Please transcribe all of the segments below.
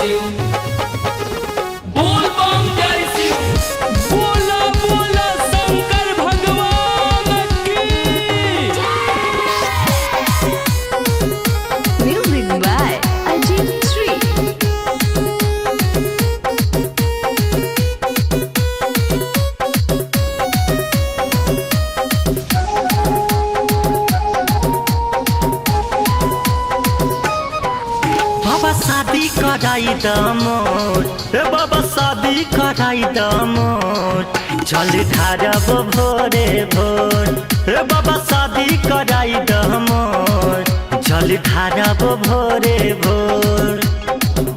शिव बोल बम जय शिव बोला बोला शंकर भगवान की Music by Ajit Sri. बाबा शादी कराई दमोर बाबा शादी कराई दमोर चल ढारब भोरे भोर बाबा शादी कराई दमोर चल ढारब भोरे भोर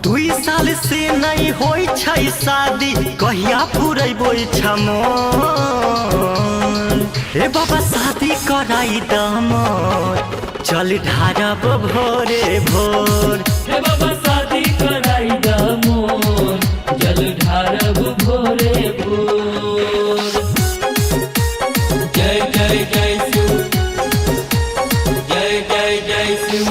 2 साल से नहीं होई छै शादी कहिया पुरैबो छमोर बाबा शादी कराई दमोर चल ढारब भोरे भोर हे बाबा शादी कराई दमोर जल ढारब भोरे भोर जय जय जय शिव जय जय जय शिव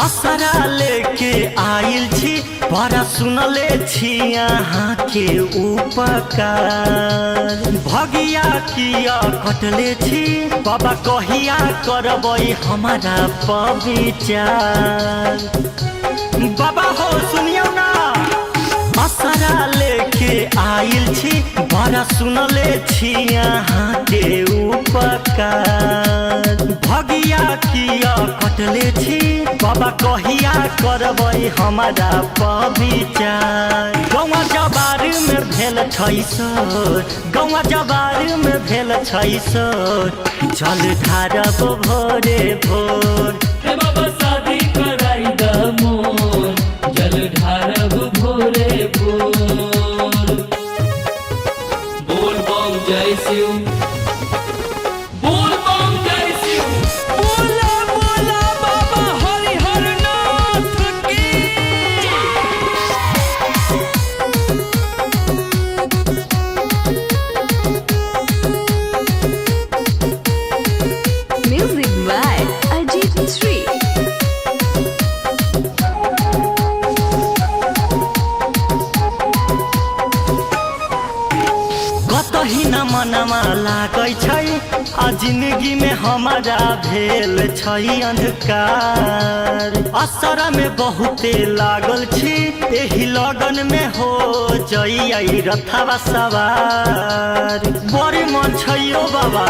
असरा लेके आइल छी बड़ा सुनले छी यहाँ के उपकार भगिया किया कटले छी बाबा कहिया करबै हमारा पविचार बाबा हो सुनियो ना असरा लेके आइल छी बड़ा सुनले छी यहाँ के उपकार भगिया किया कटले छी बाबा कहिया करबै हमारा पविचार गौवा जबार में भेल छै सर गौवा जबार में भेल छै सर चल ढारब भोरे भोर हे बाबा शादी कराई दमोर जल ढारब भोरे भोर बोल बम जय शिव बोल बम जय शिव बोला बोला बाबा हरिहर नाथ की Music by Ajit Sri. कतही न मनमा लागै छै आ जिंदगी में हमारा भेल छै अंधकार असरा में बहुते लागल छी एही लगन में हो जइयै रथवा सवार बड़ी मन छै ओ बाबा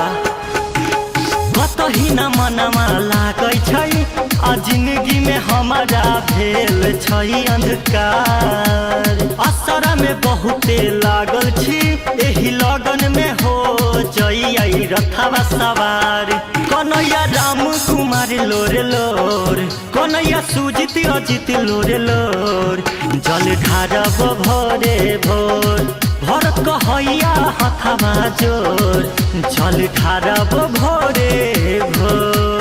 कतही न मनमा लागै छै आ जिंदगी में हमारा भेल छै अंधकार असरा में बहुते लागल छी एही लगन में हो जइयै रथवा सवार कन्हैया राम कुमार लोर लोर कन्हैया सुजित अजित लोर लोर जल ढारब भोरे भोर भरत कहैया हथवा जोर जल ढारब भोरे भोर।